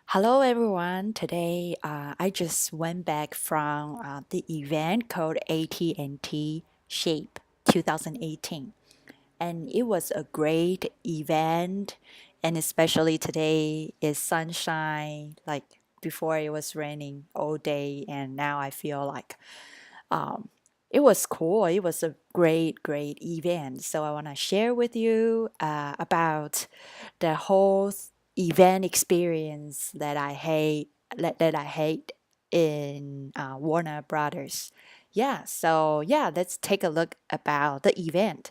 Hello everyone. Today I just went back from the event called AT&T Shape 2018, and it was a great event. And especially today is sunshine. Like before, it was raining all day, and now I feel like um, it was cool. It was a great event. So I want to share with you about the whole event experience that I hate in Warner Brothers. Yeah, let's take a look about the event.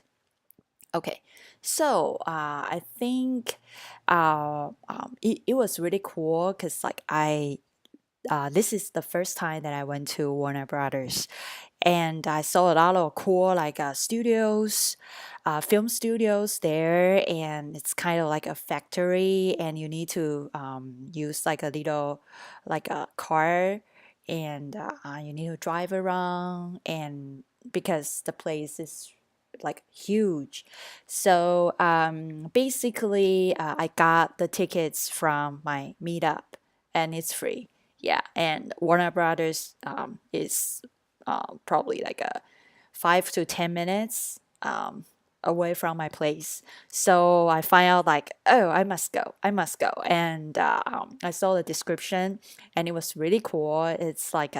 Okay, so I think it was really cool because like this is the first time that I went to Warner Brothers, and I saw a lot of cool like studios, film studios there, and it's kind of like a factory, and you need to use like a little like a car, and you need to drive around, and because the place is like huge. So basically, I got the tickets from my meetup, and it's free. Yeah, and Warner Brothers is probably like a 5 to 10 minutes away from my place. So I find out like, oh, I must go. And I saw the description, and it was really cool. It's like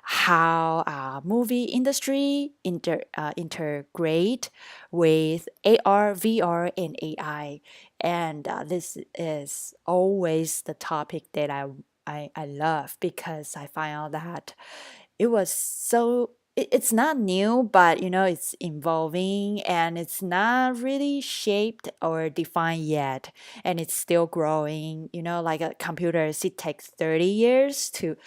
how movie industry integrate with AR, VR, and AI. And this is always the topic that I love because I find out that it was so it's not new, but it's evolving, and it's not really shaped or defined yet, and it's still growing. Like computers, it takes 30 years to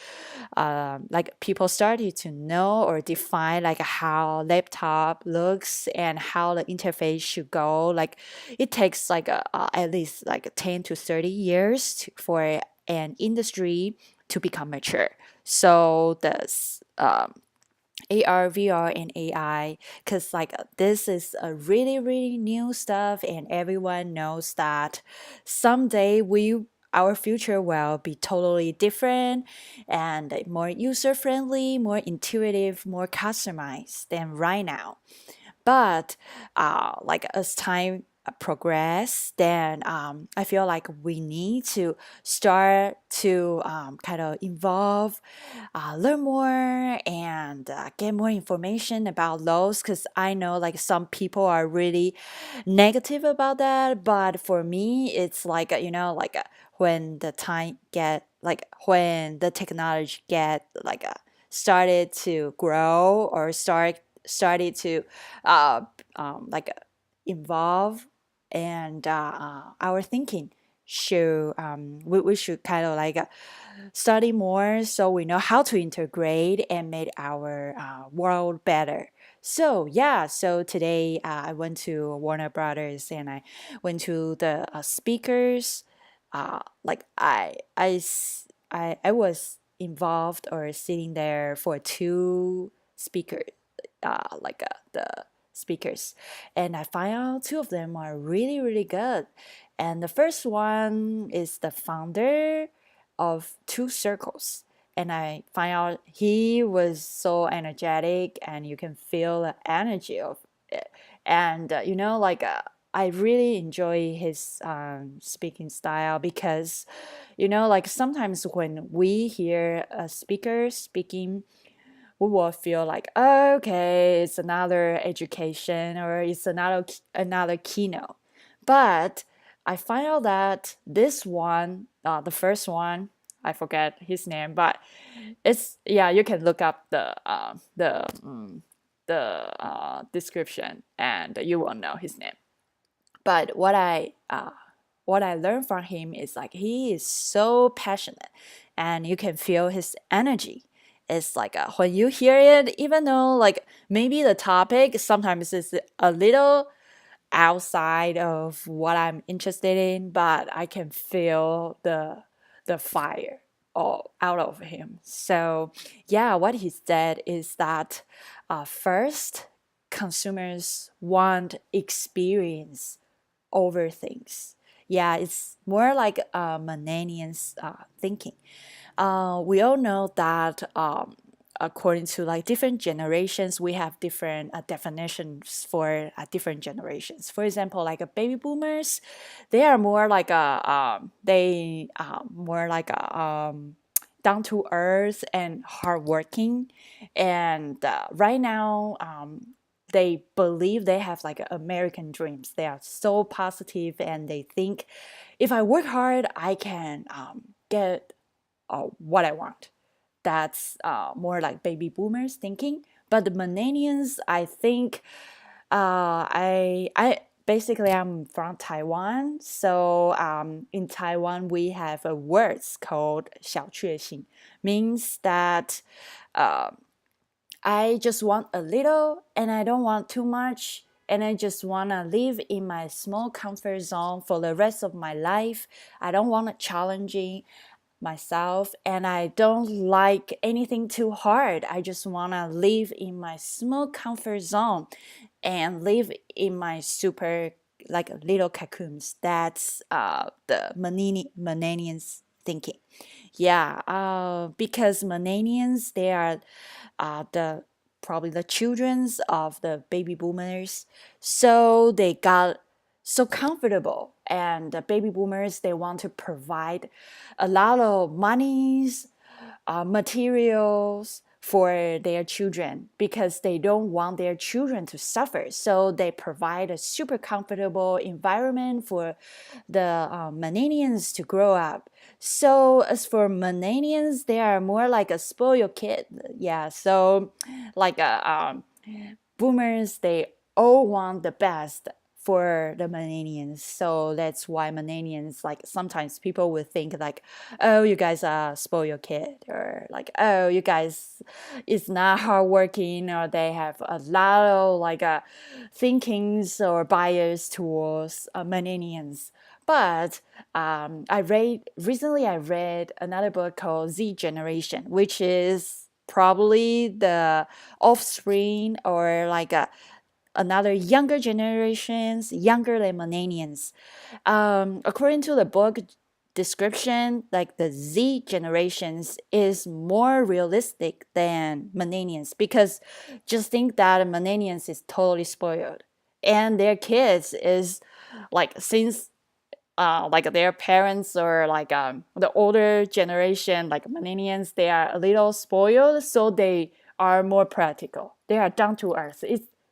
like people started to know or define like how laptop looks and how the interface should go. Like it takes like at least like 10 to 30 years for an industry to become mature. So this AR, VR, and AI, because like this is a really new stuff, and everyone knows that someday our future will be totally different and more user friendly, more intuitive, more customized than right now. But like as time progress, then I feel like we need to start to kind of evolve, learn more, and get more information about those. Because I know like some people are really negative about that, but for me, it's like like when the time get like when the technology get like started to grow or started to uh, like evolve, and our thinking should we should kind of like study more so we know how to integrate and make our world better. So yeah, so today I went to Warner Brothers, and I went to the speakers. Like I was involved or sitting there for two speakers, the speakers, and I find out two of them are really good. And the first one is the founder of Two Circles, and I find out he was so energetic, and you can feel the energy of it. And like I really enjoy his speaking style because like sometimes when we hear a speaker speaking, we will feel like, oh, okay, it's another education or it's another keynote. But I find out that this one, the first one, I forget his name, but it's yeah, you can look up the description, and you will know his name. But what I learned from him is like he is so passionate, and you can feel his energy. It's like when you hear it, even though like maybe the topic sometimes is a little outside of what I'm interested in, but I can feel the fire all out of him. So yeah, what he said is that first, consumers want experience over things. Yeah, it's more like Mananian's thinking. We all know that according to like different generations, we have different definitions for different generations. For example, like baby boomers, they are more like they more like down to earth and hardworking, and right now they believe they have like American dreams. They are so positive and they think if I work hard, I can get what I want. That's more like baby boomers thinking. But the millennials, I think, I basically I'm from Taiwan, so in Taiwan we have a words called 小确幸, means that uh, I just want a little and I don't want too much. And I just want to live in my small comfort zone for the rest of my life. I don't want to challenging myself and I don't like anything too hard. I just want to live in my small comfort zone and live in my super like little cocoons. That's the Mananians thinking. Yeah, because Mananians, they are the probably the childrens of the baby boomers. So they got so comfortable, and the baby boomers, they want to provide a lot of monies, materials for their children because they don't want their children to suffer. So they provide a super comfortable environment for the Mananians to grow up. So as for Mananians, they are more like a spoiled kid. Yeah, so like boomers, they all want the best for the millennials. So that's why millennials, like sometimes people would think like, oh, you guys are spoil your kid, or like, oh, you guys is not hardworking, or they have a lot of like thinkings or bias towards millennials. But I read another book called Z Generation, which is probably the offspring or like another younger generations, younger than millennials. According to the book description, like the Z generations is more realistic than millennials because just think that millennials is totally spoiled and their kids is like since like their parents or like the older generation, like millennials, they are a little spoiled, so they are more practical. They are down to earth.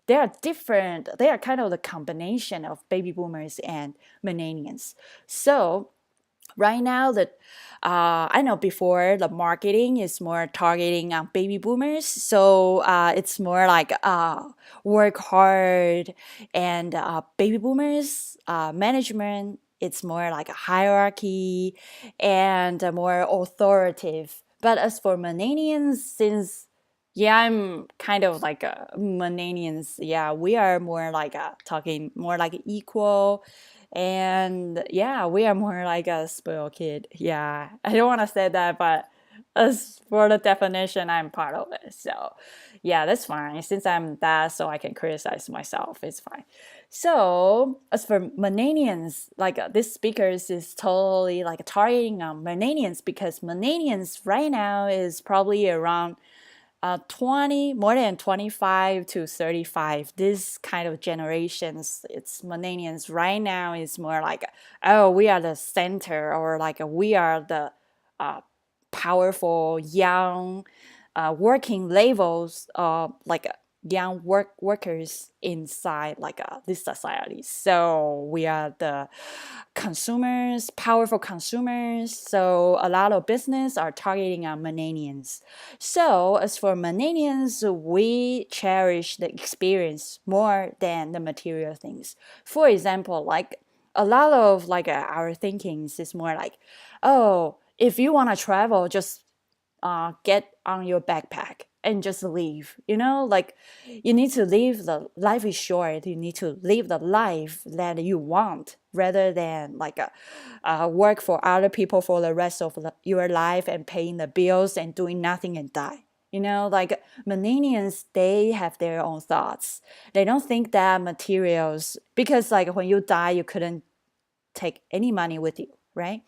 They are different. They are kind of the combination of baby boomers and millennials. So right now that I know before the marketing is more targeting baby boomers, so it's more like work hard, and baby boomers management, it's more like a hierarchy and more authoritative. But as for millennials, since yeah, I'm kind of like a millennials. Yeah, we are more like talking more like equal, and yeah, we are more like a spoiled kid. Yeah, I don't want to say that, but as for the definition, I'm part of it. So yeah, that's fine. Since I'm that, so I can criticize myself. It's fine. So as for millennials, like this speakers is totally like targeting on millennials because millennials right now is probably around 20, more than 25 to 35, this kind of generations, it's millennials right now is more like, oh, we are the center, or like we are the uh, powerful young working levels, like young workers inside like this society. So we are the consumers, powerful consumers. So a lot of business are targeting on millennials. So as for millennials, we cherish the experience more than the material things. For example, like a lot of like our thinkings is more like, oh, if you want to travel, just get on your backpack and just leave. You know, like you need to live the life is short. You need to live the life that you want rather than like work for other people for the rest of your life and paying the bills and doing nothing and die. You know, like millennials, they have their own thoughts. They don't think that materials, because like when you die, you couldn't take any money with you, right?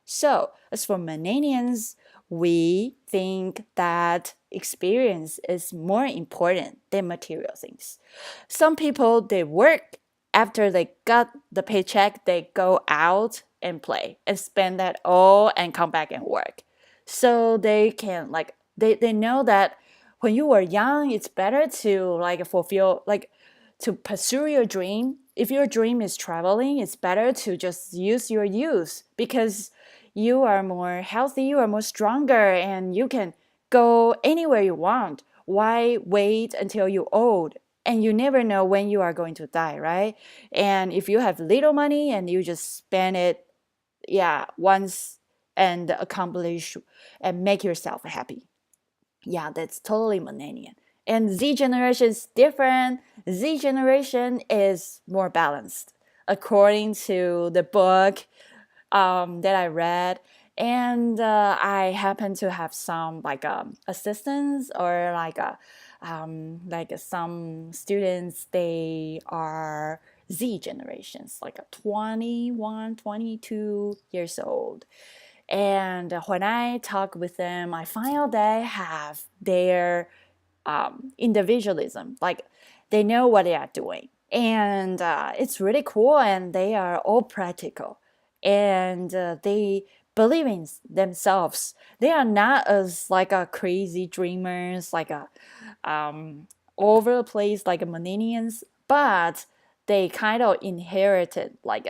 So as for millennials, we think that experience is more important than material things. Some people, they work after they got the paycheck, they go out and play and spend that all and come back and work. So they can like they know that when you were young, it's better to like fulfill like to pursue your dream. If your dream is traveling, it's better to just use your youth because you are more healthy, you are more stronger, and you can go anywhere you want. Why wait until you're old? And you never know when you are going to die, right? And if you have little money and you just spend it, yeah, once and accomplish and make yourself happy. Yeah, that's totally millennial. And Z generation is different. Z generation is more balanced, according to the book that I read. And I happen to have some like assistants or like some students. They are Z generations, like a 21, 22 years old. And when I talk with them, I find out they have their individualism. Like they know what they are doing. And it's really cool. And they are all practical. And they believe in themselves. They are not as like a crazy dreamers, like a over the place like millennials, but they kind of inherited like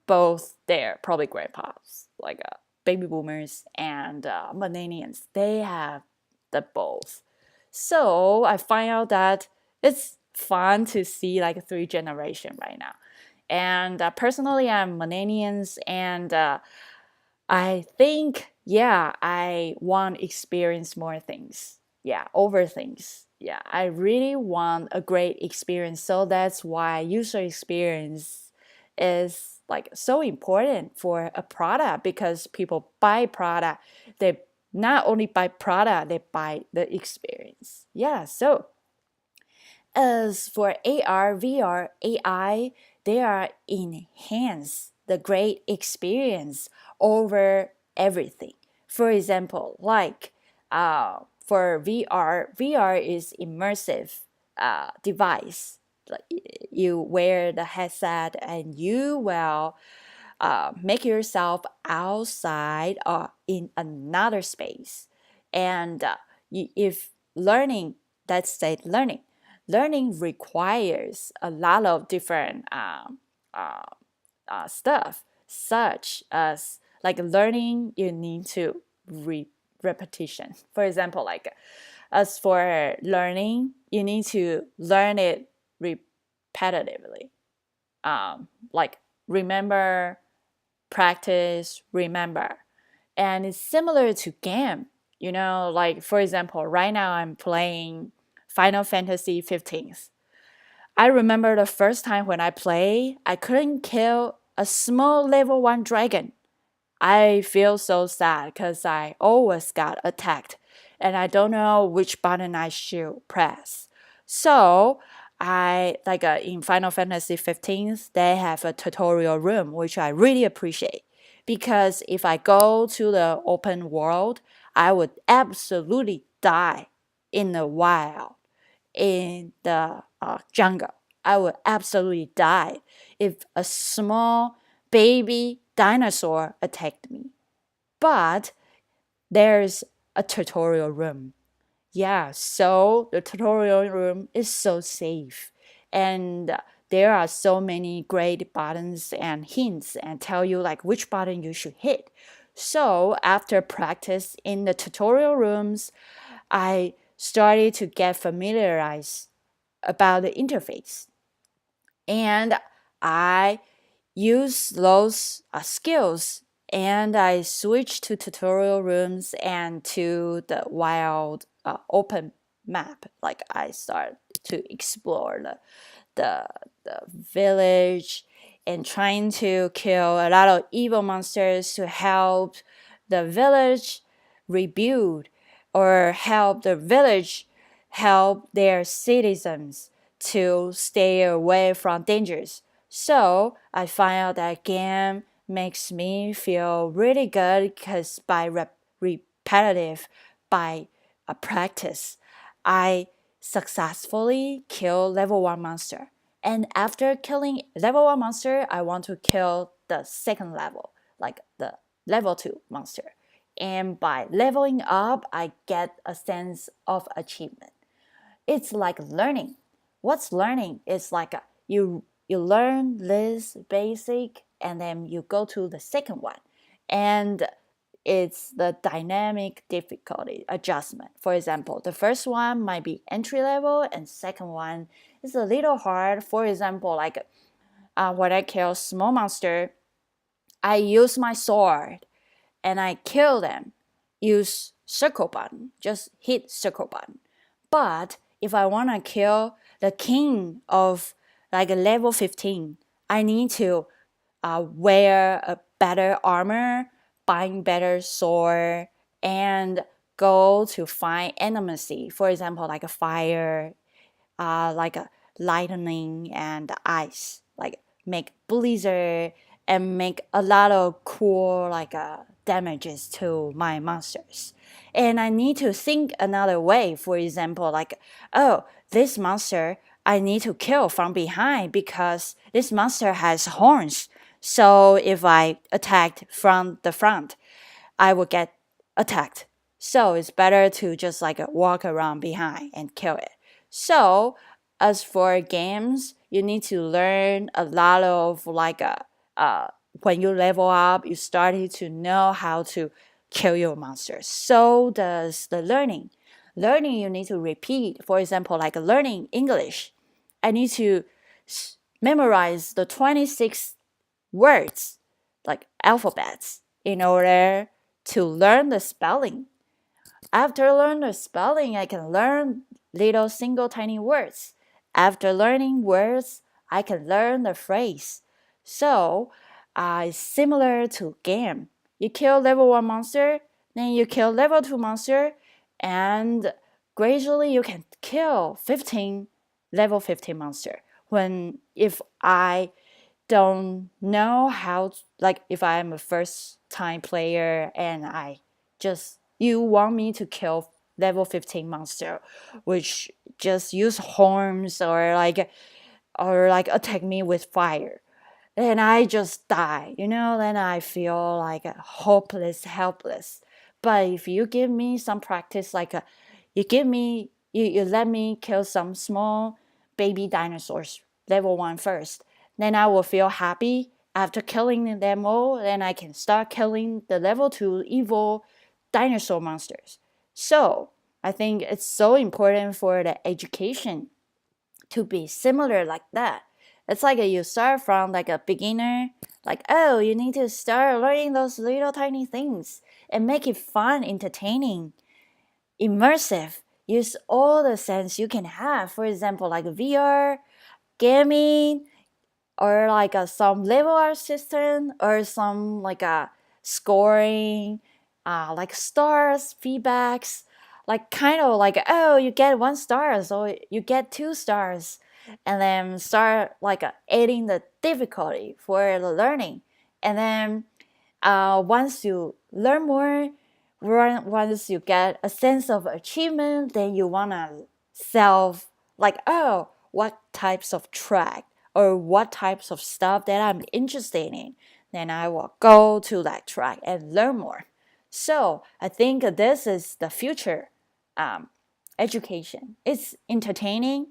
both their probably grandpas, like baby boomers and millennials. They have the both. So I find out that it's fun to see like three generation right now. And personally, I'm millennials, and I think, yeah, I want to experience more things. Yeah, over things. Yeah, I really want a great experience. So that's why user experience is like so important for a product because people buy product. They not only buy product, they buy the experience. Yeah, so as for AR, VR, AI, they are enhance the great experience over everything. For example, like for VR is immersive device. Like you wear the headset and you will make yourself outside or in another space. And if learning, let's say learning requires a lot of different uh, stuff, such as like learning, you need to repetition. For example, like as for learning, you need to learn it repetitively. Like remember, practice, remember. And it's similar to game. Like for example, right now I'm playing Final Fantasy 15. I remember the first time when I play, I couldn't kill a small level 1 dragon. I feel so sad because I always got attacked and I don't know which button I should press. So I like in Final Fantasy 15, they have a tutorial room, which I really appreciate because if I go to the open world, I would absolutely die in the wild, in the jungle. I would absolutely die if a small baby dinosaur attacked me. But there's a tutorial room. Yeah, so the tutorial room is so safe. And there are so many great buttons and hints and tell you like which button you should hit. So after practice in the tutorial rooms, I started to get familiarized about the interface. And I use those skills and I switch to tutorial rooms and to the wild open map. Like I start to explore the village and trying to kill a lot of evil monsters to help the village rebuild or help the village help their citizens to stay away from dangers. So I find out that game makes me feel really good because by repetitive, by a practice, I successfully kill level 1 monster. And after killing level 1 monster, I want to kill the second level, like the level 2 monster. And by leveling up, I get a sense of achievement. It's like learning. What's learning? It's like you learn this basic and then you go to the second one. And it's the dynamic difficulty adjustment. For example, the first one might be entry level and second one is a little hard. For example, like when I kill small monster, I use my sword and I kill them. Use circle button, just hit circle button. But if I want to kill the king of like a level 15, I need to wear a better armor, buying better sword, and go to find enmity. For example, like a fire, like a lightning and ice, like make blizzard and make a lot of cool like damages to my monsters. And I need to think another way. For example, like, oh, this monster I need to kill from behind because this monster has horns. So if I attacked from the front, I will get attacked. So it's better to just like walk around behind and kill it. So as for games, you need to learn a lot of like when you level up, you started to know how to kill your monsters. So does the learning. Learning you need to repeat. For example, like learning English, I need to memorize the 26 words, like alphabets, in order to learn the spelling. After learning the spelling, I can learn little single tiny words. After learning words, I can learn the phrase. So, it's similar to game. You kill level 1 monster, then you kill level 2 monster, and gradually you can kill 15 level 15 monster. If I don't know how, like if I'm a first time player and you want me to kill level 15 monster, which just use horns or like attack me with fire, then I just die, then I feel like hopeless, helpless. But if you give me some practice, like you let me kill some small baby dinosaurs, level 1 first, then I will feel happy. After killing them all, then I can start killing the level 2 evil dinosaur monsters. So I think it's so important for the education to be similar like that. It's like you start from like a beginner, like, oh, you need to start learning those little tiny things and make it fun, entertaining, immersive. Use all the sense you can have. For example, like VR, gaming, or like some level art system, or some like a scoring, like stars, feedbacks, like kind of like, oh, you get 1 star, so you get 2 stars, and then start like adding the difficulty for the learning. And then once you learn more, once you get a sense of achievement, then you want to like, oh, what types of track or what types of stuff that I'm interested in, then I will go to that track and learn more. So I think this is the future education. It's entertaining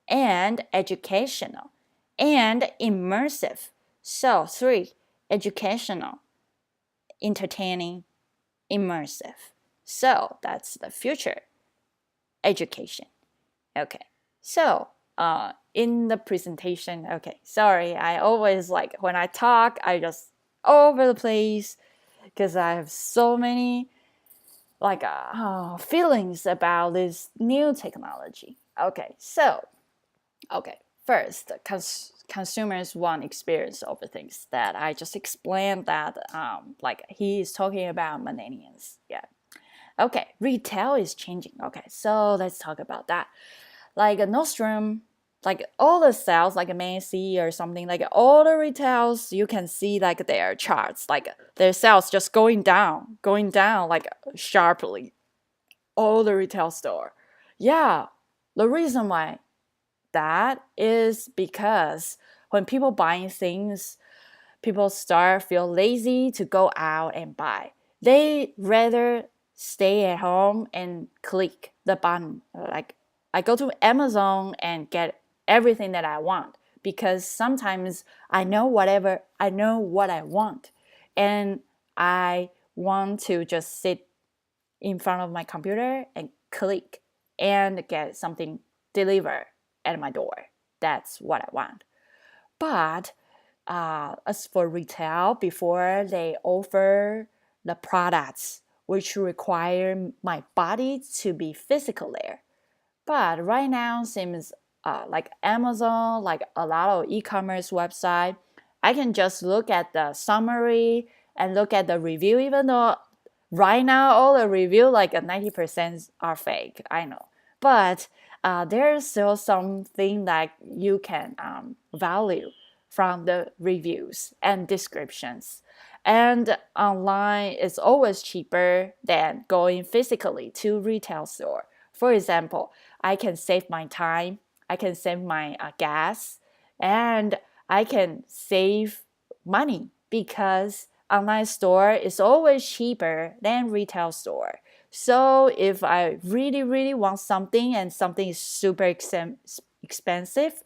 and educational and immersive. So 3, educational, entertaining, immersive. So that's the future education. Okay. So in the presentation, okay, sorry, I always like when I talk, I just all over the place because I have so many like feelings about this new technology. Okay, so first, consumers want experience over things that I just explained that like he is talking about millennials. Yeah. Okay, retail is changing. Okay, so let's talk about that. Like Nordstrom like all the sales, like Macy or something, like all the retails, you can see like their charts, like their sales just going down like sharply. All the retail store. Yeah, the reason why that is because when people buying things, people start feel lazy to go out and buy. They rather stay at home and click the button. Like I go to Amazon and get everything that I want because sometimes I know what I want and I want to just sit in front of my computer and click and get something delivered at my door. That's what I want. But as for retail, before they offer the products which require my body to be physical there. But right now seems like Amazon, like a lot of e-commerce website, I can just look at the summary and look at the review, even though right now all the review like 90% are fake. I know, but there's still something that you can value from the reviews and descriptions. And online is always cheaper than going physically to retail store. For example, I can save my time, I can save my gas, and I can save money because online store is always cheaper than retail store. So if I really, really want something and something is super expensive,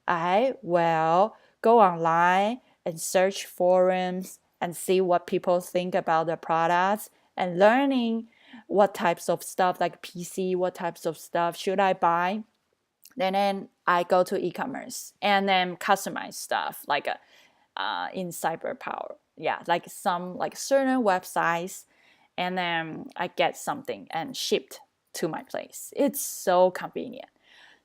I will go online and search forums and see what people think about the products and learning what types of stuff like PC, what types of stuff should I buy. And then I go to e-commerce and then customize stuff like in cyberpower. Yeah, like some like certain websites, and then I get something and shipped to my place. It's so convenient.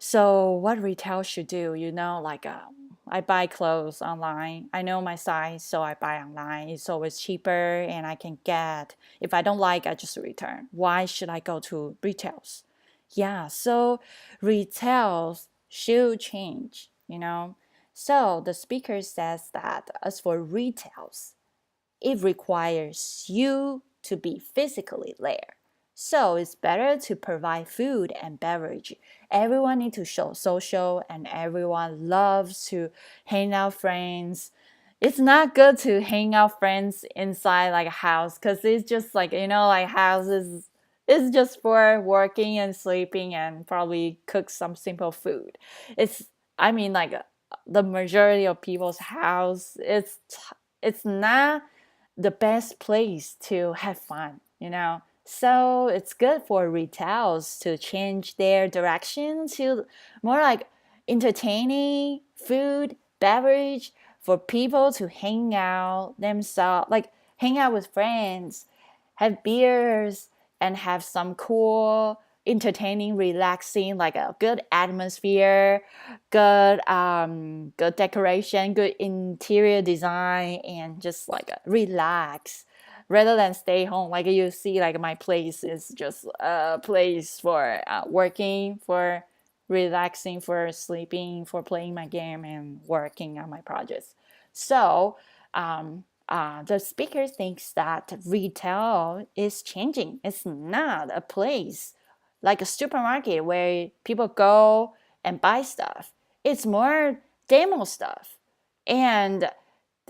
So what retail should do, like I buy clothes online. I know my size, so I buy online. It's always cheaper and I can get, if I don't like, I just return. Why should I go to retails? Yeah, so retails should change. So the speaker says that as for retails, it requires you to be physically there. So it's better to provide food and beverage. Everyone needs to show social and everyone loves to hang out friends. It's not good to hang out friends inside like a house because it's just like houses is just for working and sleeping and probably cook some simple food. It's I mean like the majority of people's house it's not the best place to have fun. So it's good for retails to change their direction to more like entertaining food, beverage for people to hang out themselves, like hang out with friends, have beers, and have some cool, entertaining, relaxing, like a good atmosphere, good decoration, good interior design, and just like relax rather than stay home. Like you see, like my place is just a place for working, for relaxing, for sleeping, for playing my game, and working on my projects. So the speaker thinks that retail is changing. It's not a place like a supermarket where people go and buy stuff. It's more demo stuff and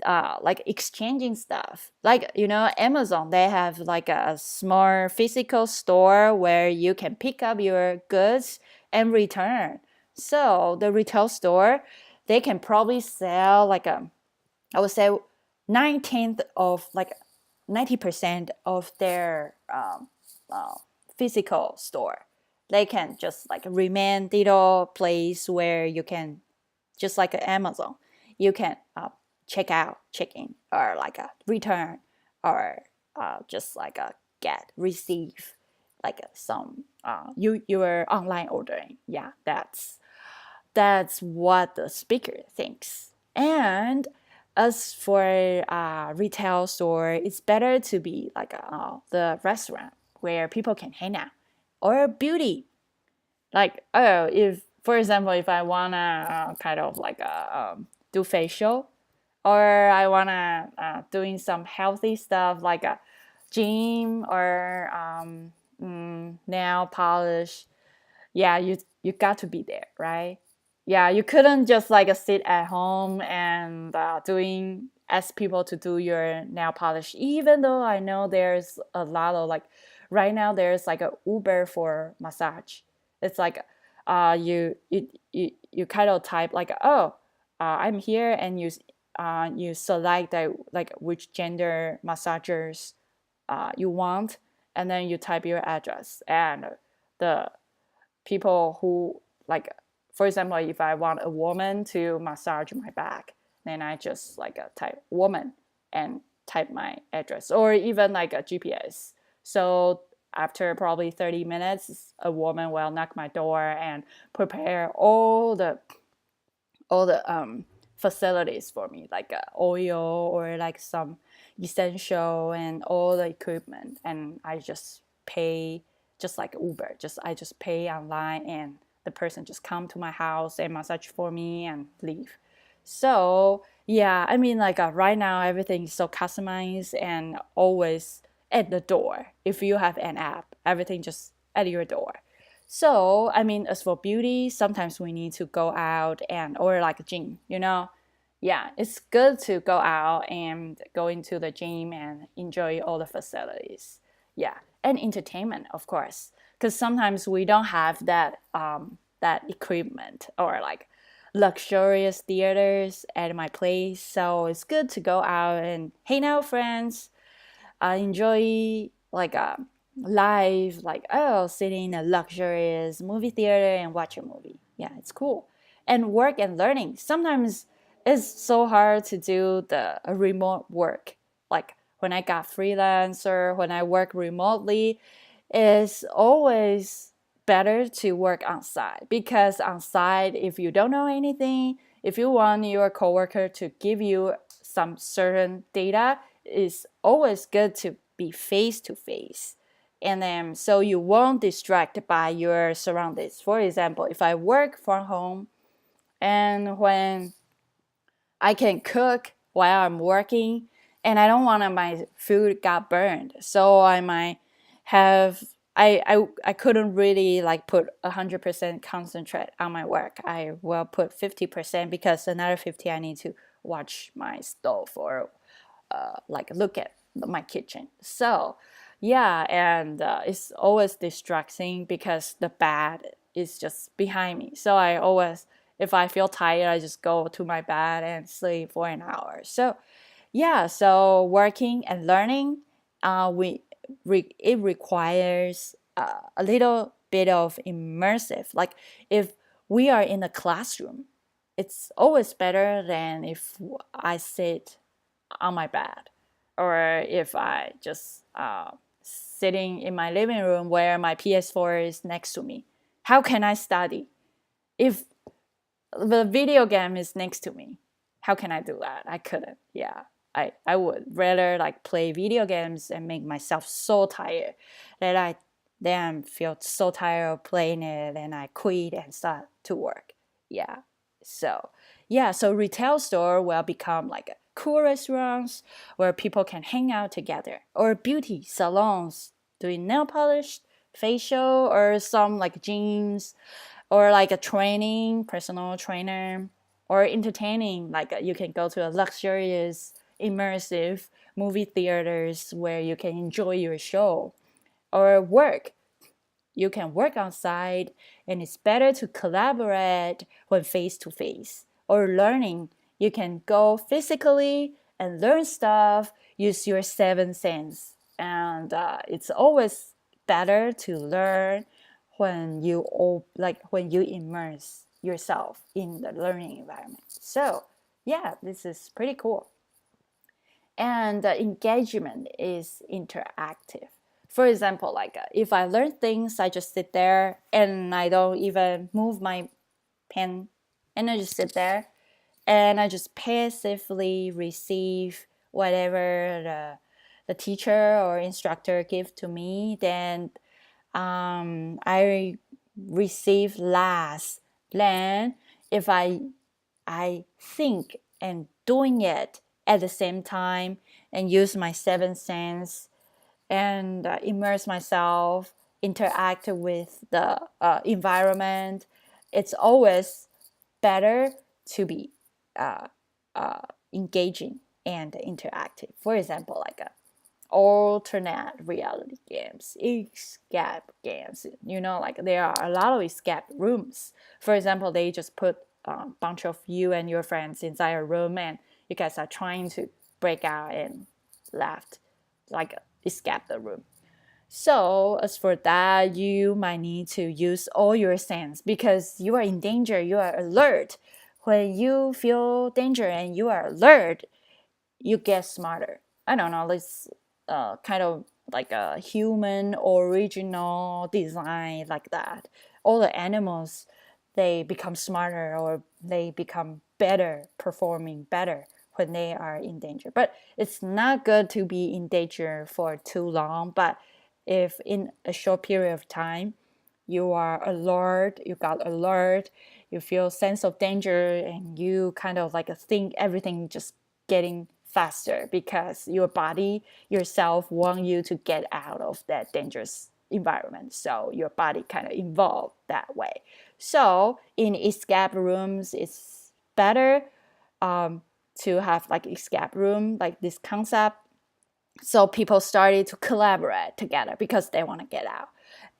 like exchanging stuff. Like, Amazon, they have like a small physical store where you can pick up your goods and return. So the retail store, they can probably sell like I would say 19th of like 90% of their physical store. They can just like remain little place where you can just like Amazon, you can check out, check in, or like a return, or just like a get, receive, like some you were online ordering. Yeah, that's what the speaker thinks. And as for retail store, it's better to be like the restaurant where people can hang out, or beauty. Like, oh, if For example, if I wanna kind of like do facial, or I wanna doing some healthy stuff like a gym or nail polish, yeah, you got to be there, right? Yeah, you couldn't just like sit at home and doing ask people to do your nail polish. Even though I know there's a lot of like right now there's like a Uber for massage. It's like you kind of type like I'm here and you select like which gender massagers you want, and then you type your address and the people who like, for example, if I want a woman to massage my back, then I just like type woman and type my address or even like a GPS. So after probably 30 minutes, a woman will knock my door and prepare all the facilities for me, like oil or like some essential and all the equipment, and I just pay just like Uber. Just I just pay online, and the person just come to my house and massage for me and leave. So yeah, I mean like right now everything is so customized and always at the door. If you have an app, everything just at your door. So, I mean, as for beauty, sometimes we need to go out and, or like a gym, you know? Yeah, it's good to go out and go into the gym and enjoy all the facilities. Yeah, and entertainment, of course, because sometimes we don't have that equipment or like luxurious theaters at my place. So it's good to go out and hang out with friends, enjoy like a live, like oh, sitting in a luxurious movie theater and watch a movie. Yeah, it's cool. And work and learning. Sometimes it's so hard to do the remote work. Like when I got freelancer, when I work remotely, it's always better to work on site because on site, if you don't know anything, if you want your coworker to give you some certain data, it's always good to be face to face. And then so you won't distract by your surroundings. For example, if I work from home and when I can cook while I'm working, and I don't want my food got burned. So I might have I couldn't really like put 100% concentrate on my work. I will put 50% because another 50 I need to watch my stove or like look at my kitchen. So yeah, and it's always distracting because the bed is just behind me. So I always, if I feel tired, I just go to my bed and sleep for an hour. So yeah, so working and learning, it requires a little bit of immersive. Like if we are in a classroom, it's always better than if I sit on my bed or if I just sitting in my living room where my PS4 is next to me. How can I study if the video game is next to me? How can I do that? I couldn't. Yeah. I would rather like play video games and make myself so tired that I then feel so tired of playing it and I quit and start to work. Yeah. So yeah, so retail store will become like a cool restaurants where people can hang out together, or beauty salons doing nail polish, facial, or some like gyms, or like a training, personal trainer, or entertaining. Like you can go to a luxurious, immersive movie theaters where you can enjoy your show, or work. You can work on site, and it's better to collaborate when face to face. Or learning, you can go physically and learn stuff, use your seven sense. And it's always better to learn when you immerse yourself in the learning environment. So yeah, this is pretty cool. And the engagement is interactive. For example, like if I learn things, I just sit there and I don't even move my pen, and I just sit there and I just passively receive whatever the teacher or instructor give to me. Then I receive less Then if I think and doing it at the same time and use my seven sense and immerse myself, interact with the environment, it's always better to be uh, engaging and interactive. For example, like alternate reality games, escape games. Like there are a lot of escape rooms. For example, they just put a bunch of you and your friends inside a room, and you guys are trying to break out and left, like escape the room. So as for that, you might need to use all your sense because you are in danger, you are alert. When you feel danger and you are alert, you get smarter. I don't know, it's kind of like a human original design like that. All the animals, they become smarter or they become better, performing better when they are in danger. But it's not good to be in danger for too long. But if in a short period of time, you are alert, you got alert, you feel sense of danger, and you kind of like think everything just getting faster because your body yourself want you to get out of that dangerous environment. So your body kind of evolved that way. So in escape rooms, it's better to have like escape room, like this concept. So people started to collaborate together because they want to get out,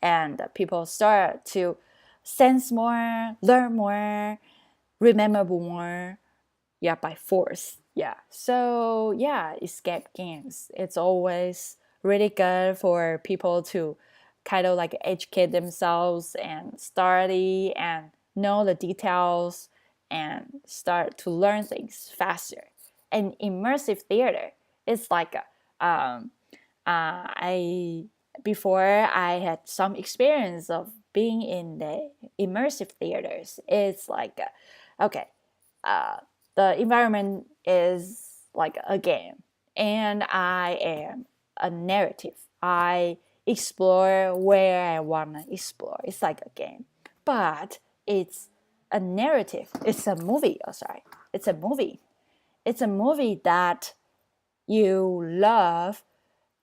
and people start to sense more, learn more, remember more, yeah, by force. Yeah. So yeah, escape games. It's always really good for people to kind of like educate themselves and study and know the details and start to learn things faster. And immersive theater is like I before I had some experience of being in the immersive theaters. It's like okay, uh, the environment is like a game, and I am a narrative. I explore where I want to explore. It's like a game, but it's a narrative. It's a movie. Oh, sorry. It's a movie. It's a movie that you love,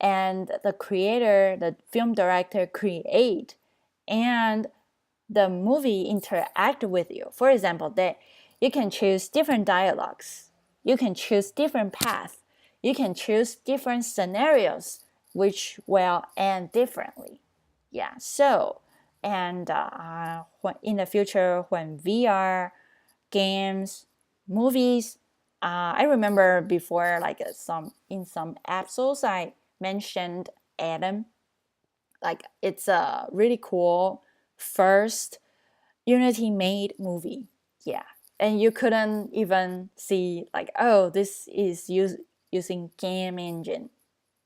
and the creator, the film director, create, and the movie interact with you. For example, that you can choose different dialogues, you can choose different paths, you can choose different scenarios which will end differently. Yeah. So, and in the future, when VR games, movies, I remember before, like some episodes, I mentioned Adam. Like it's a really cool first Unity made movie. Yeah. And you couldn't even see like, oh, this is using game engine.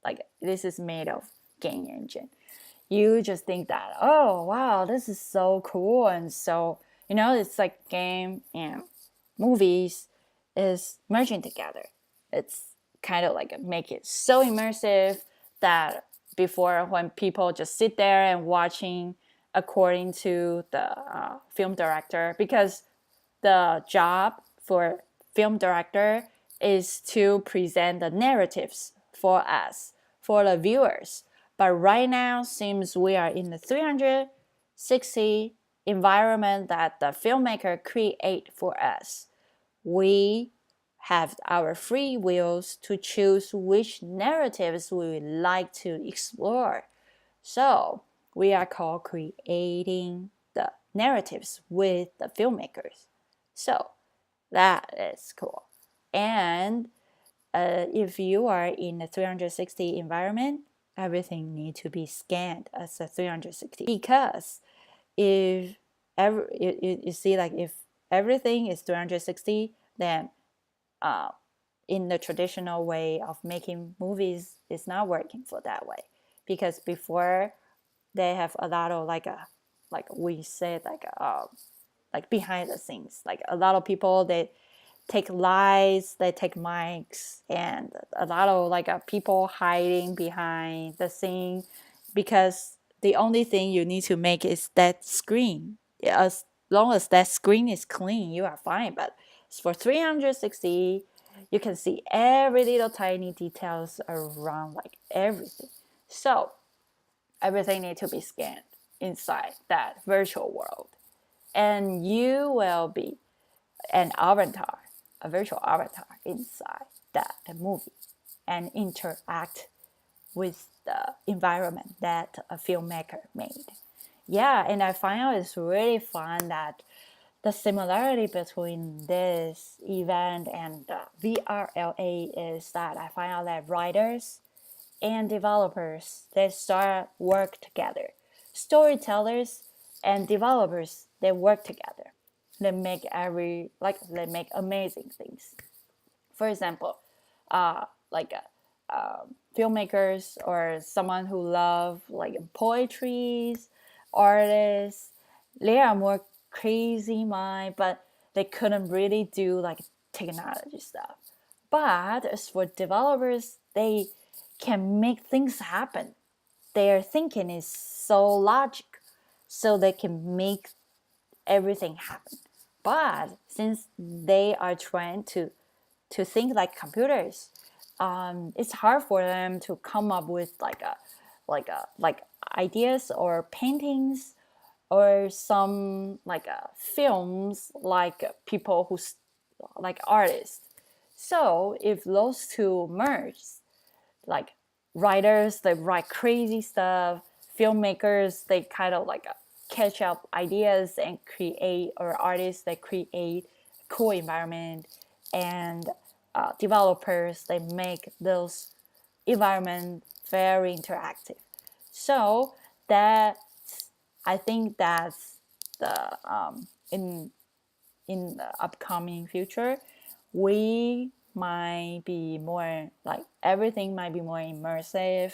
Like this is made of game engine. You just think that, oh wow, this is so cool. And so, it's like game and movies is merging together. It's kind of like make it so immersive that before, when people just sit there and watching according to the film director, because the job for film director is to present the narratives for us, for the viewers. But right now, seems we are in the 360 environment that the filmmaker create for us. We have our free wills to choose which narratives we would like to explore. So we are co-creating the narratives with the filmmakers. So that is cool. And if you are in a 360 environment, everything needs to be scanned as a 360. Because if you see, like if everything is 360, then in the traditional way of making movies, it's not working for that way. Because before, they have a lot of like we said, like behind the scenes, like a lot of people, they take lights, they take mics, and a lot of like people hiding behind the scene, because the only thing you need to make is that screen, long as that screen is clean, you are fine. But for 360, you can see every little tiny details around, like everything. So everything needs to be scanned inside that virtual world, and you will be an avatar, a virtual avatar inside that movie, and interact with the environment that a filmmaker made. Yeah, and I find out it's really fun that the similarity between this event and VRLA is that I find out that writers and developers, they start work together. Storytellers and developers, they work together. They make amazing things. For example, like filmmakers or someone who love like poetries, artists, they are more crazy mind, but they couldn't really do like technology stuff. But as for developers, they can make things happen. Their thinking is so logic, so they can make everything happen. But since they are trained to think like computers, it's hard for them to come up with like ideas or paintings or some films like people who like artists. So if those two merge, like writers they write crazy stuff, filmmakers they kind of catch up ideas and create, or artists they create cool environment, and developers they make those environment very interactive. So that, I think that's the in the upcoming future, we might be more like everything might be more immersive,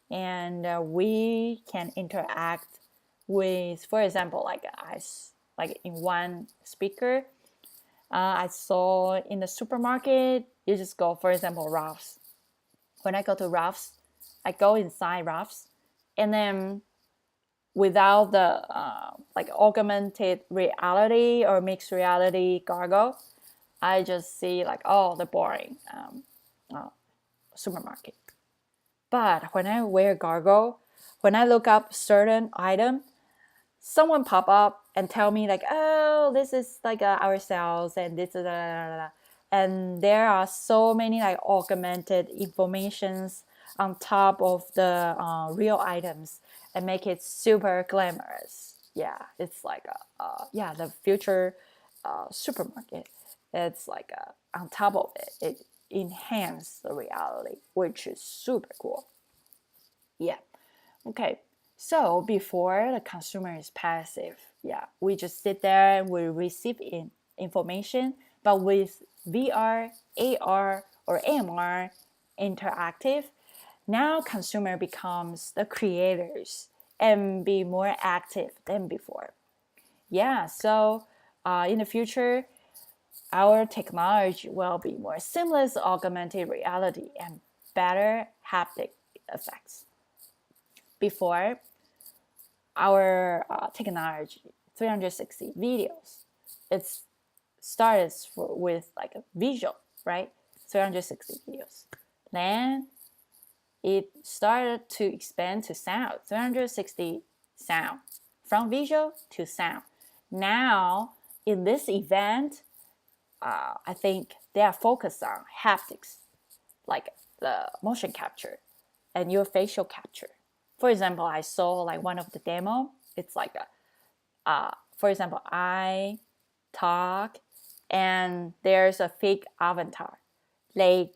and we can interact with, for example, like in one speaker, I saw in the supermarket, you just go, for example, Ralph's. When I go to Ralph's, I go inside Ralph's, and then without the like augmented reality or mixed reality goggle, I just see like, oh, the boring supermarket. But when I wear goggle, when I look up certain item, someone pop up and tell me like, oh, this is like our sales and this is and there are so many like augmented informations on top of the real items and make it super glamorous. Yeah, it's like yeah, the future supermarket. It's like on top of it, it enhances the reality, which is super cool. Yeah. Okay. So before, the consumer is passive. Yeah, we just sit there and we receive information. But with VR, AR, or AMR, interactive, now consumer becomes the creators and be more active than before. Yeah, so in the future, our technology will be more seamless augmented reality and better haptic effects. Before, our technology, 360 videos, it started with like a visual, right? 360 videos. Then it started to expand to sound, 360 sound, from visual to sound. Now, in this event, I think they are focused on haptics, like the motion capture and your facial capture. For example, I saw like one of the demo. It's like for example, I talk and there's a fake avatar. They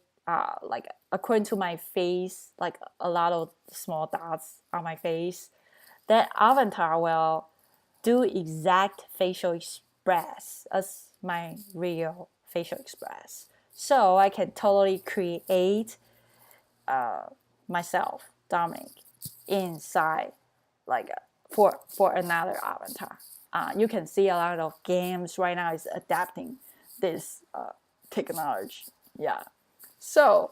like according to my face, like a lot of small dots on my face. That avatar will do exact facial express as my real facial express. So I can totally create myself, Dominic, inside like for another avatar. You can see a lot of games right now is adapting this technology. Yeah. So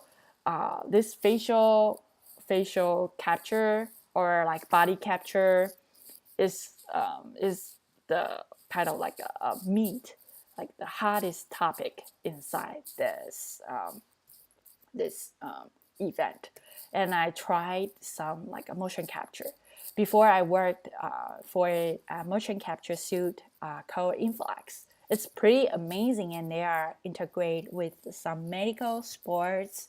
this facial capture or like body capture is the kind of like a meat, like the hottest topic inside this event. And I tried some like a motion capture. Before I worked for a motion capture suit called Influx. It's pretty amazing, and they are integrated with some medical, sports,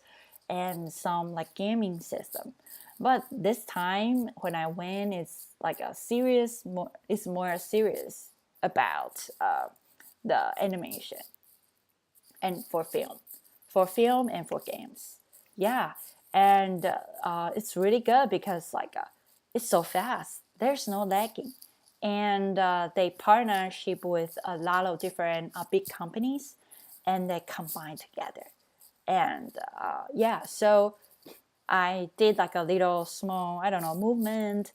and some like gaming system. But this time when I went, it's like a serious, it's more serious about the animation and for film and for games. Yeah, and it's really good because like it's so fast. There's no lagging, and they partnership with a lot of different big companies, and they combine together. And yeah, so I did like a little small, I don't know, movement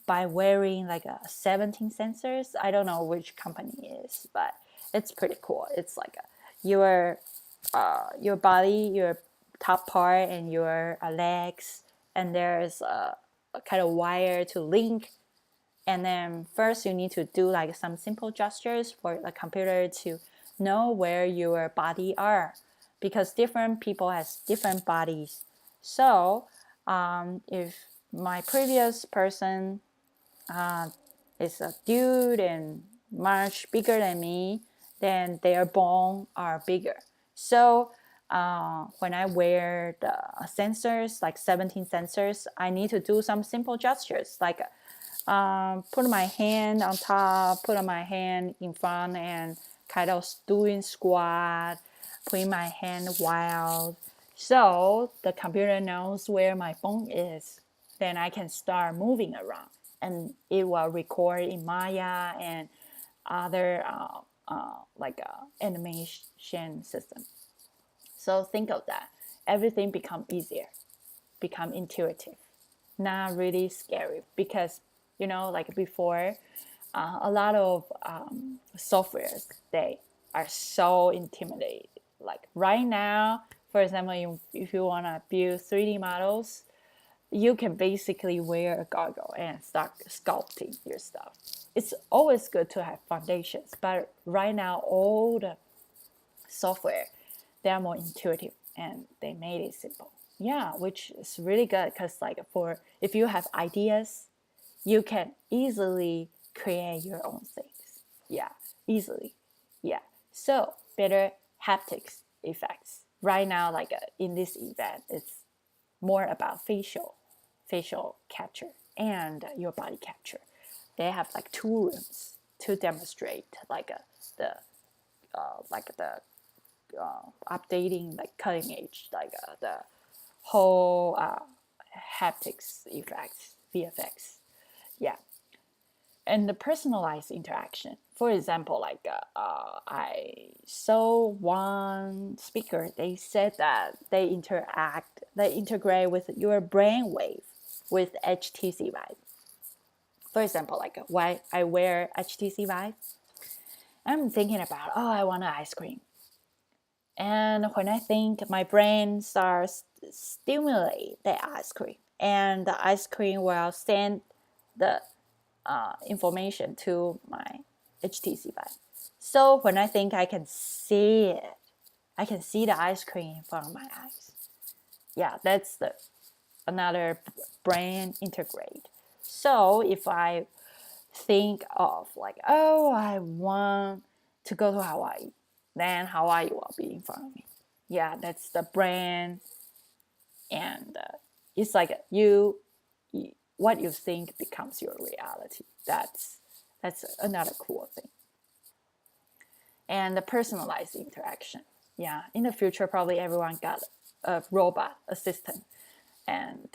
by wearing like a 17 sensors. I don't know which company it is, but it's pretty cool. It's like your body, your top part, and your legs, and there's a kind of wire to link. And then first you need to do like some simple gestures for the computer to know where your body are, because different people has different bodies. So if my previous person is a dude and much bigger than me, then their bone are bigger. So when I wear the sensors, like 17 sensors, I need to do some simple gestures, like put my hand on top, put my hand in front, and kind of doing squat, putting my hand wild. So the computer knows where my bone is. Then I can start moving around, and it will record in Maya and other animation system. So think of that. Everything become easier, become intuitive, not really scary, because like before, a lot of softwares, they are so intimidating. Like right now, for example, if you want to build 3D models, you can basically wear a goggle and start sculpting your stuff. It's always good to have foundations, but right now all the software, they are more intuitive and they made it simple. Yeah, which is really good, because like for if you have ideas, you can easily create your own things. Yeah, easily. Yeah. So better haptics effects. Right now, like in this event, it's more about facial capture and your body capture. They have like 2 rooms to demonstrate like the updating, like cutting edge, like the whole haptics effects, VFX. Yeah. And the personalized interaction. For example, like I saw one speaker, they said that they integrate with your brainwave with HTC Vive. For example, like why I wear HTC Vive, I'm thinking about, oh, I want an ice cream. And when I think, my brain starts stimulate the ice cream, and the ice cream will send the information to my HTC Vive. So when I think, I can see it. I can see the ice cream in front of my eyes. Yeah, that's another brain integrate. So if I think of like, oh, I want to go to Hawaii, then Hawaii will be in front of me. Yeah, that's the brain, and it's like what you think becomes your reality. That's another cool thing. And the personalized interaction. Yeah, in the future, probably everyone got a robot assistant, and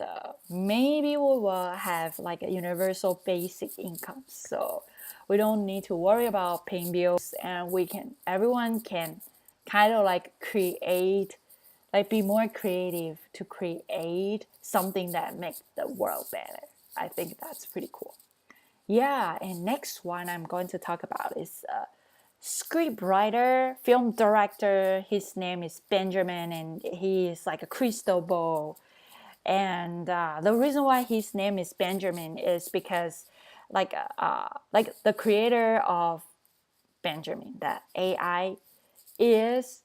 maybe we will have like a universal basic income, so we don't need to worry about paying bills, and everyone can kind of like create, like be more creative to create something that makes the world better. I think that's pretty cool. Yeah, and next one I'm going to talk about is script writer, film director. His name is Benjamin, and he is like a crystal ball. And the reason why his name is Benjamin is because like the creator of Benjamin, that AI is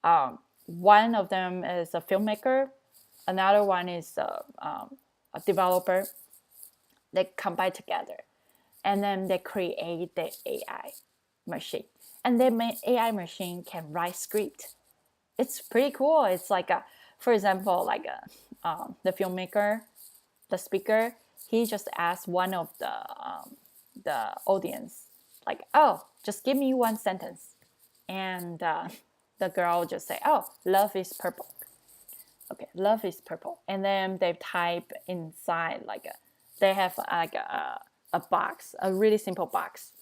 one of them is a filmmaker, another one is a developer. They combine together, and then they create the AI machine, and the AI machine can write script. It's pretty cool. It's like for example, like the filmmaker, the speaker, he just asked one of the audience, like, oh, just give me one sentence, and the girl just say, oh, love is purple. Okay, love is purple, and then they type inside like they have like a box, a really simple box,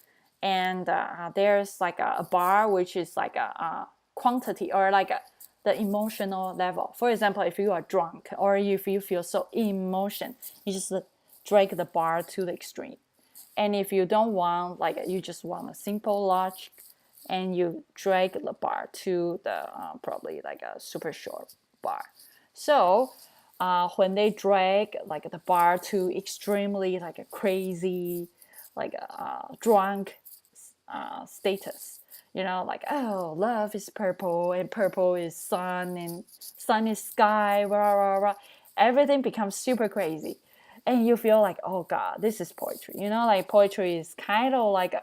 and there's like a bar which is like a quantity or like the emotional level. For example, if you are drunk or if you feel so emotion, you just drag the bar to the extreme. And if you don't want, like you just want a simple logic, and you drag the bar to the probably like a super short bar. So when they drag like the bar to extremely like a crazy, like drunk status, like, oh, love is purple and purple is sun and sun is sky, rah, rah, rah. Everything becomes super crazy, and you feel like, oh god, this is poetry. Like poetry is kind of like,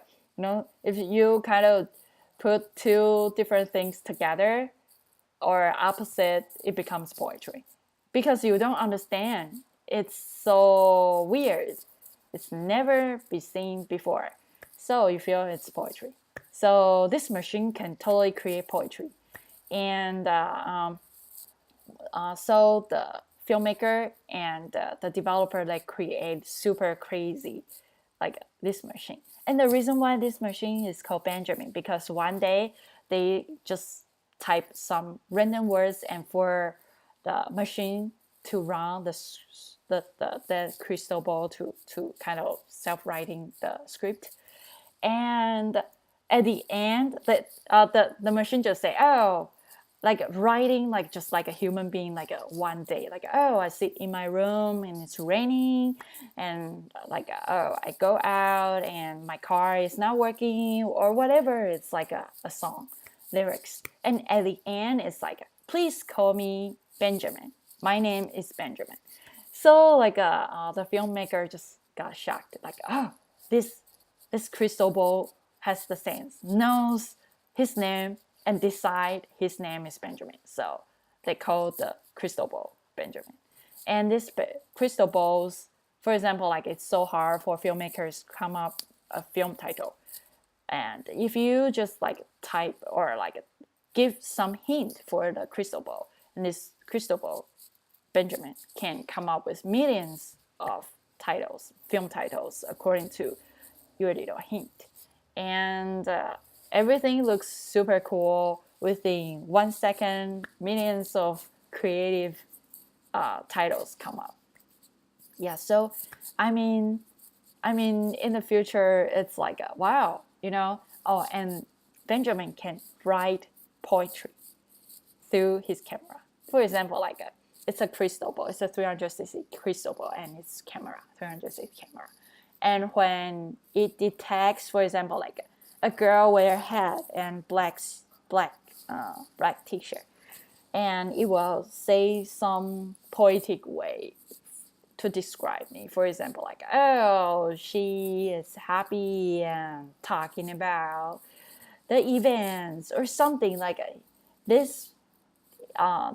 if you kind of put two different things together or opposite, it becomes poetry because you don't understand. It's so weird. It's never been seen before. So you feel it's poetry. So this machine can totally create poetry. And so the filmmaker and the developer, they create super crazy like this machine. And the reason why this machine is called Benjamin, because one day they just type some random words, and for the machine to run the crystal ball to kind of self-writing the script. And at the end, the machine just say, oh, like writing like just like a human being, like one day, like, oh, I sit in my room and it's raining, and like, oh, I go out and my car is not working, or whatever. It's like a song lyrics, and at the end it's like, please call me Benjamin, my name is Benjamin. So like the filmmaker just got shocked, like, oh, this crystal ball has the sense, knows his name, and decide his name is Benjamin. So they call the crystal ball Benjamin. And this crystal balls, for example, like it's so hard for filmmakers to come up a film title. And if you just like type or like give some hint for the crystal ball, and this crystal ball Benjamin can come up with millions of titles, film titles, according to your little hint. And everything looks super cool. Within 1 second, millions of creative titles come up. Yeah, so I mean, in the future, it's like, wow, Oh, and Benjamin can write poetry through his camera. For example, like it's a crystal ball. It's a 360 crystal ball, and it's camera, 360 camera. And when it detects, for example, like a girl wear a hat and black t-shirt, and it will say some poetic way to describe me. For example, like, oh, she is happy and talking about the events or something like this.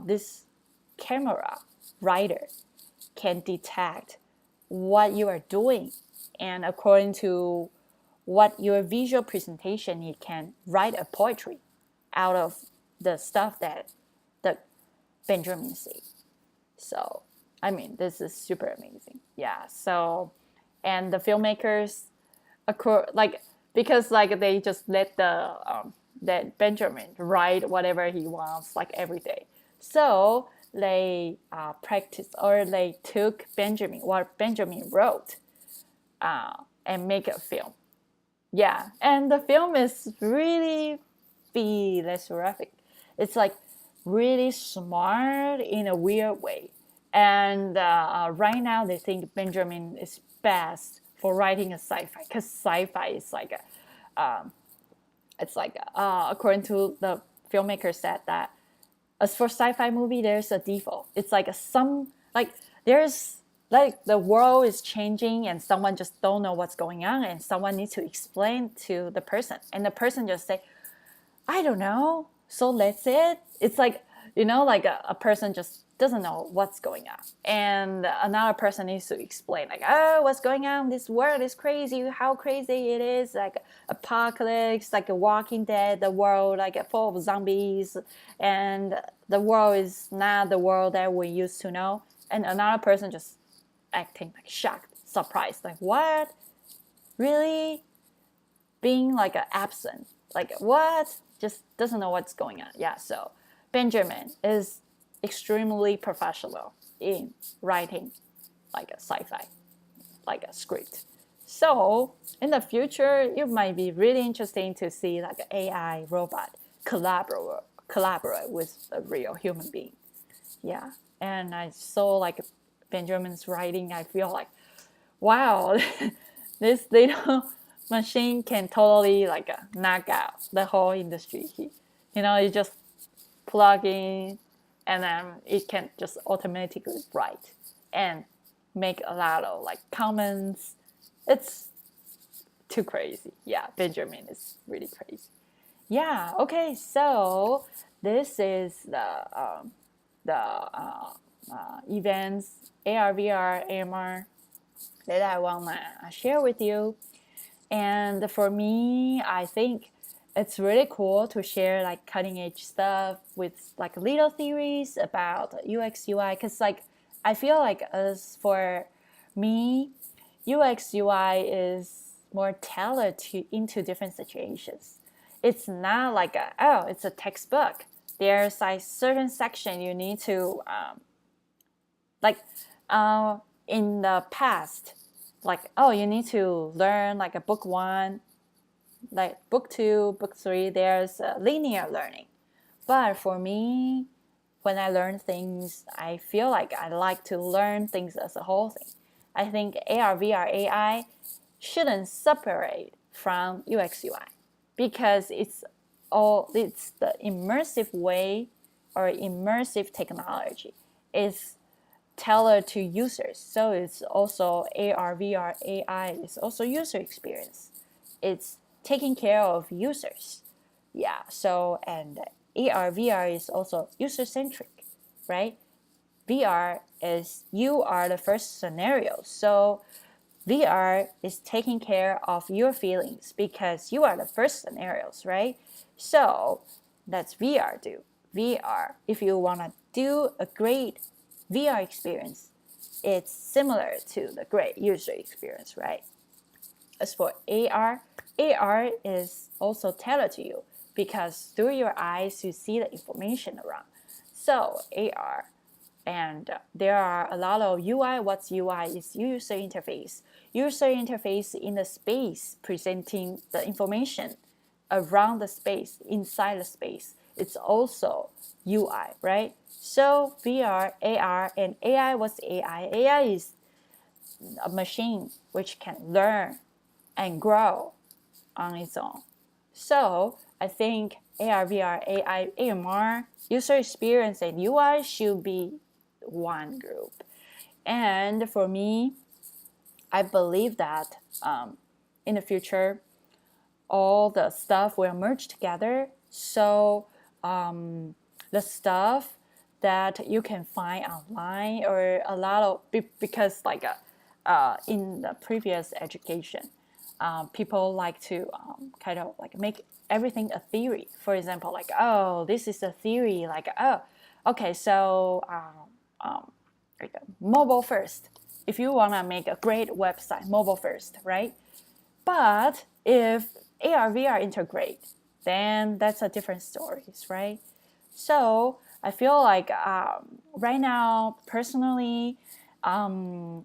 This camera writer can detect what you are doing, and according to what your visual presentation, it can write a poetry out of the stuff that the Benjamin said. So I mean, this is super amazing. Yeah. So, and the filmmakers, like, because like they just let that Benjamin write whatever he wants like every day. So they practiced, or they took what Benjamin wrote, and make a film. Yeah, and the film is really philosophic. It's like really smart in a weird way. And right now they think Benjamin is best for writing a sci-fi, because sci-fi is like it's like according to the filmmaker said that as for sci-fi movie, there's a default. It's like some like there's like the world is changing and someone just don't know what's going on and someone needs to explain to the person and the person just say, I don't know. So that's it. It's like, like a person just doesn't know what's going on. And another person needs to explain, like, oh, what's going on? This world is crazy. How crazy it is. Like apocalypse, like a Walking Dead, the world like full of zombies. And the world is not the world that we used to know. And another person just acting like shocked, surprised. Like, what? Really? Being like absent. Like, what? Just doesn't know what's going on. Yeah, so Benjamin is extremely professional in writing like a sci-fi, like a script. So in the future, it might be really interesting to see like an AI robot collaborate with a real human being. Yeah, and I saw like Benjamin's writing. I feel like, wow, this little machine can totally like knock out the whole industry. You just plug in and then it can just automatically write and make a lot of like comments. It's too crazy. Yeah, Benjamin is really crazy. Yeah, okay, so this is the events, AR, VR, AMR that I want to share with you. And for me, I think it's really cool to share like cutting edge stuff with like little theories about UX UI, because like I feel like as for me, UX UI is more tailored into different situations. It's not like it's a textbook. There's like certain section you need to like in the past, like, oh, you need to learn like a book 1, like book 2, book 3, there's linear learning. But for me, when I learn things, I feel like I like to learn things as a whole thing. I think AR, VR, AI shouldn't separate from UX UI because it's the immersive way or immersive technology is tailored to users. So it's also AR, VR, AI is also user experience. It's taking care of users. Yeah, so and AR, VR is also user-centric, right? VR is you are the first scenario. So VR is taking care of your feelings because you are the first scenarios, right? So that's VR do. VR, if you want to do a great VR experience, it's similar to the great user experience, right? As for AR, AR is also tailored to you because through your eyes you see the information around. So AR, and there are a lot of UI. What's UI is user interface. User interface in the space presenting the information around the space, inside the space. It's also UI, right? So VR, AR, and AI, what's AI? AI is a machine which can learn and grow on its own. So I think AR, VR, AI, AMR, user experience, and UI should be one group. And for me, I believe that in the future, all the stuff will merge together. So the stuff that you can find online or a lot of, because like in the previous education, people like to kind of like make everything a theory. For example, like, oh, this is a theory. Like, oh, okay, so like mobile first. If you want to make a great website, mobile first, right? But if AR, VR integrate, then that's a different story, right? So I feel like right now, personally, when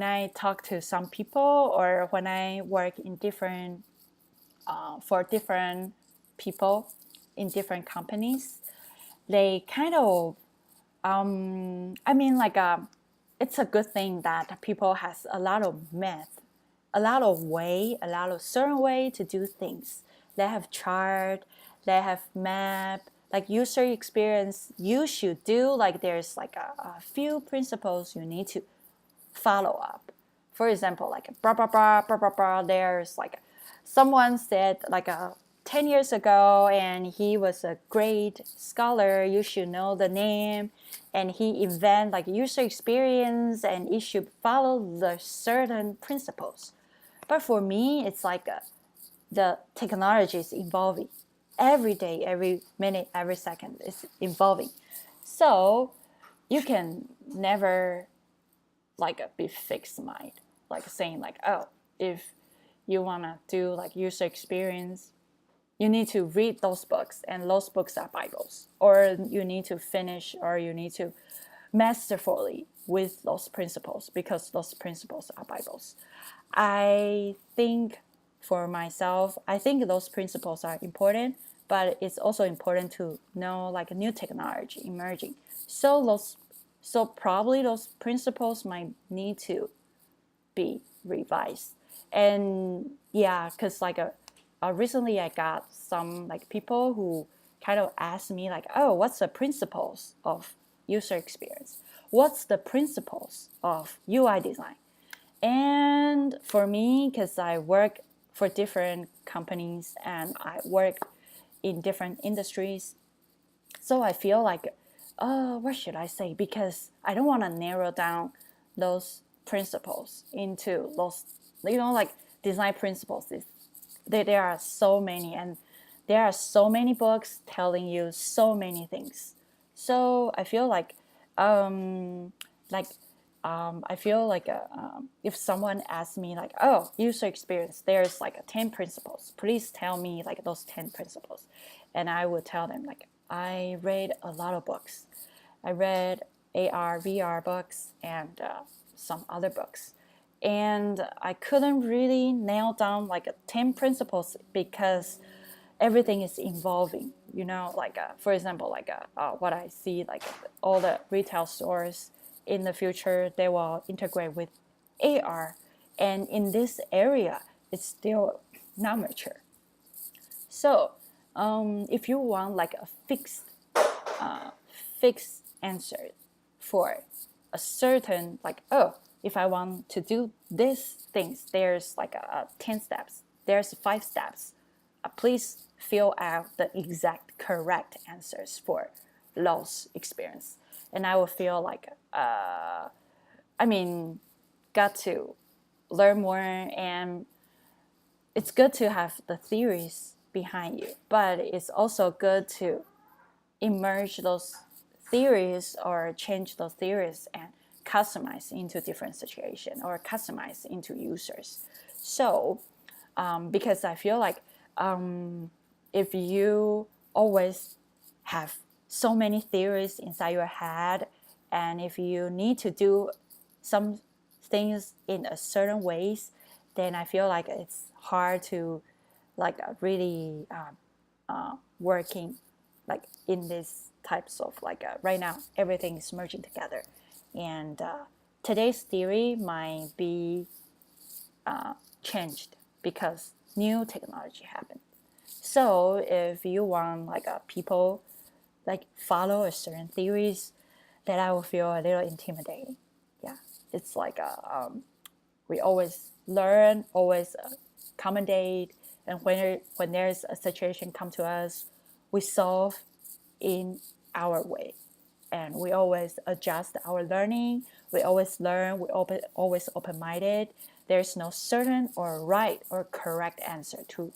I talk to some people or when I work in different for different people in different companies, they kind of I mean, like it's a good thing that people has a lot of math a lot of certain way to do things. They have chart, they have map, like user experience. You should do like there's like a few principles you need to follow up. For example, like blah blah blah blah blah blah. There's like someone said like 10 years ago, and he was a great scholar. You should know the name, and he invent like user experience, and it should follow the certain principles. But for me, it's like the technology is evolving every day, every minute, every second. It's evolving, so you can never like be fixed mind, like saying like, oh, if you wanna do like user experience, you need to read those books, and those books are Bibles, or you need to finish, or you need to masterfully with those principles because those principles are Bibles. I think for myself, I think those principles are important, but it's also important to know like a new technology emerging. So probably those principles might need to be revised. And yeah, because like recently I got some like people who kind of asked me like, oh, what's the principles of user experience? What's the principles of UI design? And for me, because I work for different companies and I work in different industries, so I feel like, oh, what should I say? Because I don't want to narrow down those principles into those, like design principles. There are so many, and there are so many books telling you so many things. So I feel like, like I feel like if someone asks me like, oh, user experience, there's like 10 principles. Please tell me like those 10 principles. And I would tell them like, I read a lot of books. I read AR, VR books and some other books. And I couldn't really nail down like 10 principles because everything is evolving, like for example, like what I see, like all the retail stores in the future, they will integrate with AR, and in this area it's still not mature. So if you want like a fixed answer for a certain, like, oh, if I want to do these things, there's like 10 steps, there's 5 steps. Please fill out the exact correct answers for those experience. And I will feel like, got to learn more, and it's good to have the theories behind you, but it's also good to emerge those theories or change those theories and customize into different situation or customize into users. So because I feel like if you always have so many theories inside your head, and if you need to do some things in a certain ways, then I feel like it's hard to like really working like in these types of like right now everything is merging together, and today's theory might be changed because new technology happened. So if you want like people like follow a certain theories, then I will feel a little intimidating. Yeah, it's like we always learn, always accommodate, and when there's a situation come to us, we solve in our way, and we always adjust our learning. We always learn. We always open-minded. There's no certain or right or correct answer to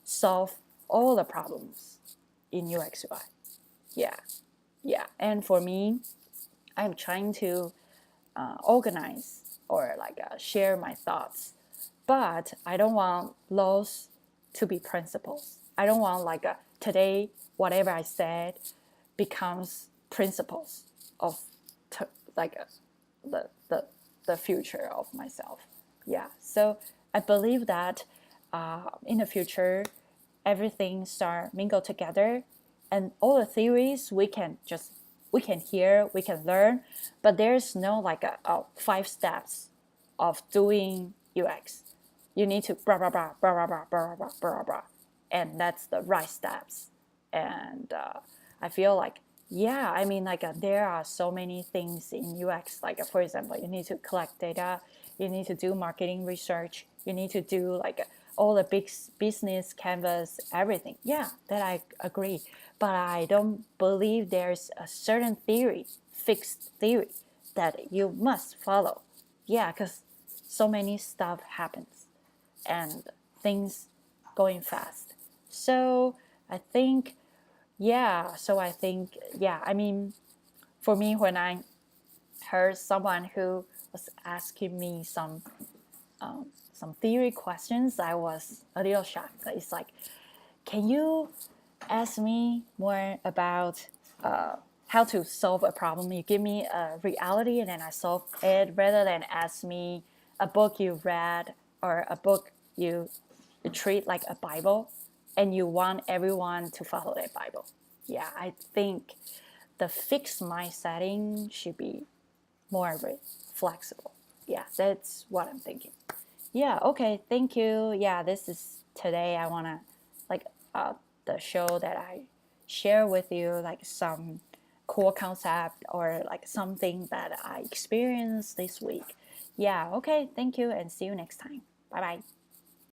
solve all the problems in UX UI. Yeah. And for me, I'm trying to organize or like share my thoughts, but I don't want those to be principles. I don't want like today whatever I said becomes principles of like the future of myself. Yeah, so I believe that in the future everything start mingle together, and all the theories we can hear, we can learn, but there's no like 5 steps of doing UX. you need to blah blah blah blah blah blah blah blah blah blah, and that's the right steps. And I feel like, yeah, I mean, like there are so many things in UX. Like for example, you need to collect data, you need to do marketing research, you need to do like all the big business canvas, everything. Yeah, that I agree. But I don't believe there's a certain theory, fixed theory, that you must follow. Yeah, because so many stuff happens and things going fast. So I think, yeah, I mean, for me, when I heard someone who was asking me some theory questions, I was a little shocked. It's like, can you ask me more about how to solve a problem? You give me a reality and then I solve it, rather than ask me a book you read or a book you treat like a Bible and you want everyone to follow that Bible. Yeah, I think the fixed mind setting should be more flexible. Yeah, that's what I'm thinking. Yeah, okay, thank you. Yeah, this is today I want to like the show that I share with you like some cool concept or like something that I experienced this week. Yeah, okay, thank you and see you next time. Bye bye.